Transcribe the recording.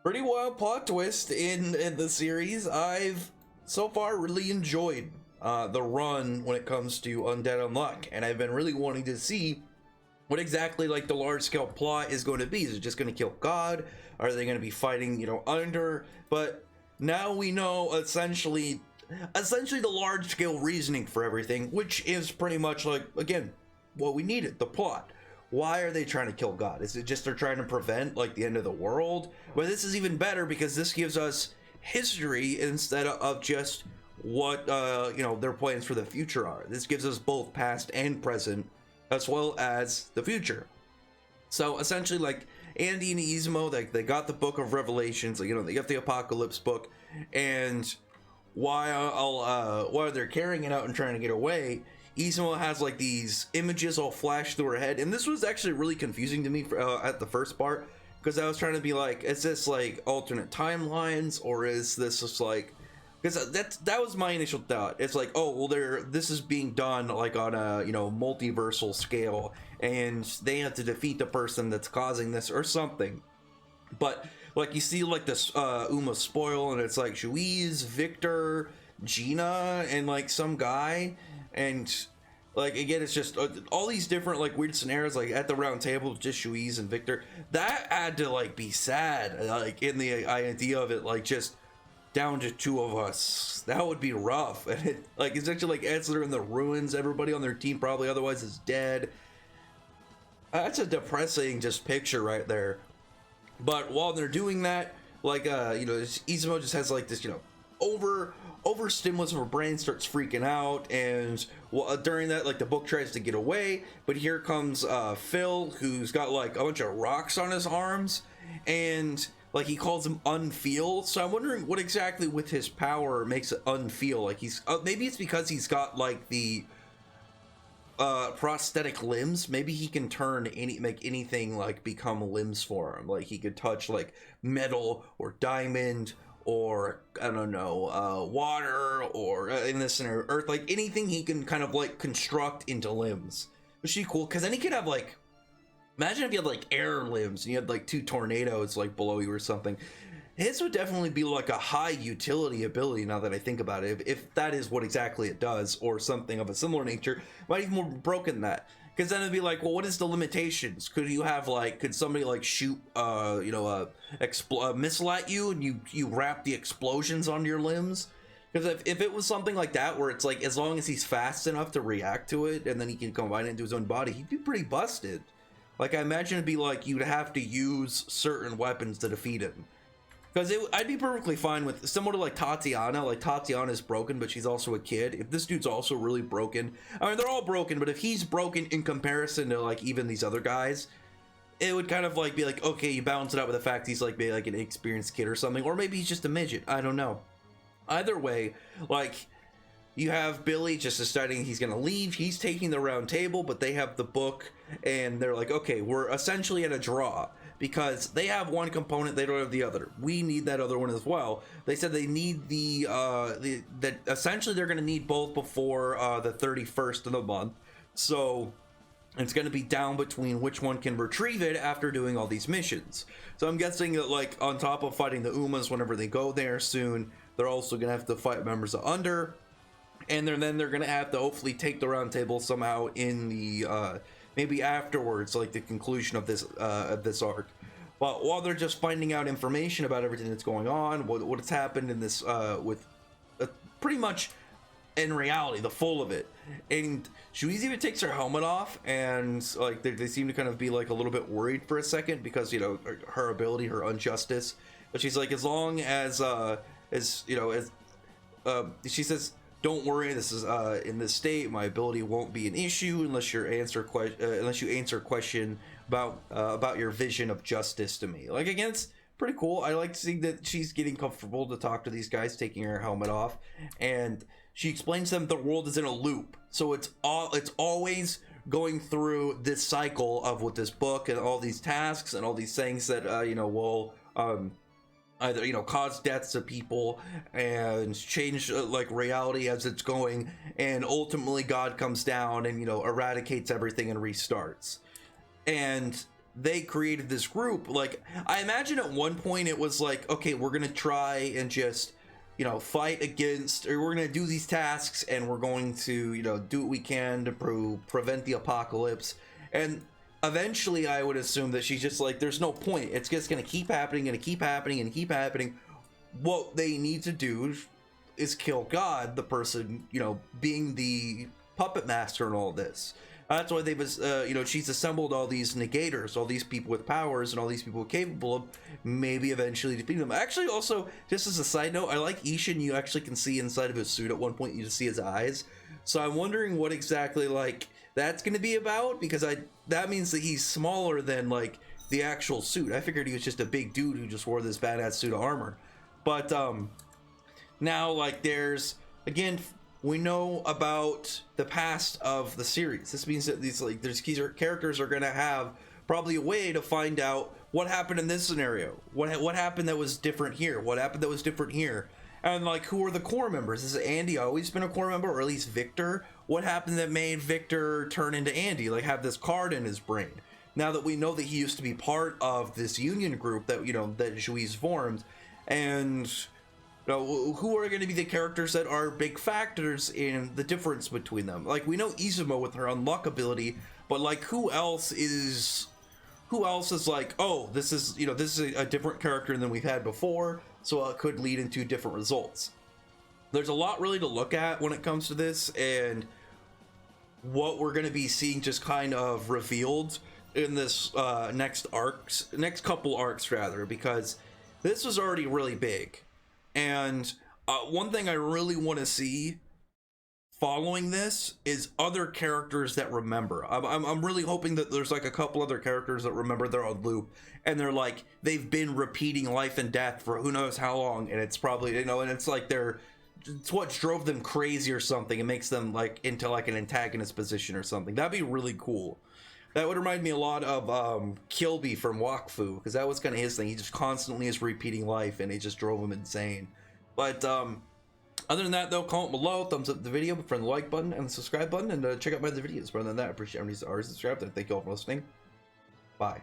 Pretty wild plot twist in the series. I've so far really enjoyed the run when it comes to Undead Unluck, and I've been really wanting to see what exactly like the large scale plot is going to be. Is it just going to kill God? Are they going to be fighting, under? But now we know essentially the large scale reasoning for everything, which is pretty much like, again, what we needed, the plot. Why are they trying to kill God? Is it just they're trying to prevent like the end of the world? But this is even better because this gives us history instead of just what their plans for the future are. This gives us both past and present, as well as the future. So essentially, like Andy and Izmo, they got the Book of Revelations, they got the Apocalypse book, and while they're carrying it out and trying to get away, Izmo has like these images all flash through her head, and this was actually really confusing to me at the first part, because I was trying to be like, is this like alternate timelines, or is this just like, because that was my initial thought. It's like, oh well, this is being done like on a multiversal scale, and they have to defeat the person that's causing this or something. But like you see like this Uma spoil, and it's like Juiz, Victor, Gina, and like some guy, and like again it's just all these different like weird scenarios, like at the round table just Juiz and Victor. That had to like be sad, like in the idea of it, like just down to two of us. That would be rough. And it, like essentially like as they're in the ruins, everybody on their team probably otherwise is dead. That's a depressing just picture right there. But while they're doing that, like Izmo just has like this over stimulus of her brain, starts freaking out, and during that, like the book tries to get away, but here comes Phil, who's got like a bunch of rocks on his arms, and like he calls him Unfeel. So I'm wondering what exactly with his power makes it unfeel. Like he's maybe it's because he's got like the prosthetic limbs. Maybe he can make anything like become limbs for him. Like he could touch like metal or diamond, or I don't know, water, or in this scenario earth, like anything he can kind of like construct into limbs, which would be cool. Because then he could have like, imagine if you had like air limbs and you had like two tornadoes like below you or something. His would definitely be like a high utility ability, now that I think about it, if that is what exactly it does, or something of a similar nature. Might even more broken than that, because then it'd be like, well, what is the limitations? Could you have like, could somebody like shoot a missile at you, and you wrap the explosions onto your limbs? Because if it was something like that, where it's like as long as he's fast enough to react to it, and then he can combine it into his own body, he'd be pretty busted. Like I imagine it'd be like you'd have to use certain weapons to defeat him. Because I'd be perfectly fine with, similar to like Tatiana. Like Tatiana's broken, but she's also a kid. If this dude's also really broken, I mean they're all broken, but if he's broken in comparison to like even these other guys, it would kind of like be like, okay, you balance it out with the fact he's like maybe like an inexperienced kid or something, or maybe he's just a midget. I don't know. Either way, like you have Billy just deciding he's gonna leave. He's taking the round table, but they have the book, and they're like, okay, we're essentially at a draw, because they have one component, they don't have the other. We need that other one as well. They said they need that essentially they're going to need both before the 31st of the month. So it's going to be down between which one can retrieve it after doing all these missions. So I'm guessing that like on top of fighting the Umas whenever they go there soon, they're also going to have to fight members of Under, and then they're going to have to hopefully take the round table somehow in the maybe afterwards, like the conclusion of this arc. But while they're just finding out information about everything that's going on, what's happened in this with pretty much in reality the full of it, and Juiz even takes her helmet off, and like they seem to kind of be like a little bit worried for a second, because her ability, her injustice. But she's like, as long as she says, don't worry, this is in this state, my ability won't be an issue unless you answer a question about your vision of justice to me. Like again, it's pretty cool. I like to see that she's getting comfortable to talk to these guys, taking her helmet off, and she explains to them the world is in a loop. So it's always going through this cycle of with this book and all these tasks and all these things that will either cause deaths to people and change like reality as it's going, and ultimately God comes down and eradicates everything and restarts. And they created this group. Like, I imagine at one point it was like, okay, we're gonna try and just, you know, fight against, or we're gonna do these tasks, and we're going to, you know, do what we can to prevent the apocalypse. And eventually I would assume that she's just like, there's no point, it's just gonna keep happening, and keep happening, and keep happening. What they need to do is kill God, the person, you know, being the puppet master and all this. That's why they've, you know, she's assembled all these negators, all these people with powers, and all these people capable of maybe eventually defeating them. Actually, also, just as a side note, I like Ishin. You actually can see inside of his suit at one point. You just see his eyes. So I'm wondering what exactly, like, that's going to be about, because that means that he's smaller than, like, the actual suit. I figured he was just a big dude who just wore this badass suit of armor. But now, like, there's, again, we know about the past of the series. This means that these, like, there's characters are gonna have probably a way to find out what happened in this scenario, what happened that was different here, what happened that was different here, and like, who are the core members? Has Andy always been a core member, or at least Victor? What happened that made Victor turn into Andy, like have this card in his brain? Now that we know that he used to be part of this union group that, you know, that Juiz formed, and you know, who are going to be the characters that are big factors in the difference between them? Like, we know Izumo with her unluck ability, but like, who else is like, oh, this is, you know, this is a different character than we've had before, so it could lead into different results. There's a lot really to look at when it comes to this, and what we're going to be seeing just kind of revealed in this next couple arcs rather, because this was already really big. And one thing I really want to see following this is other characters that remember. I'm really hoping that there's like a couple other characters that remember they're on loop, and they're like, they've been repeating life and death for who knows how long, and it's probably, you know, and it's like it's what drove them crazy or something. It makes them like into like an antagonist position or something. That'd be really cool. That would remind me a lot of Kilby from Wakfu, because that was kind of his thing. He just constantly is repeating life, and it just drove him insane. But other than that, though, comment below, thumbs up the video, friend the like button and the subscribe button, and check out my other videos. Other than that, I appreciate everyone who's already subscribed, and thank you all for listening. Bye.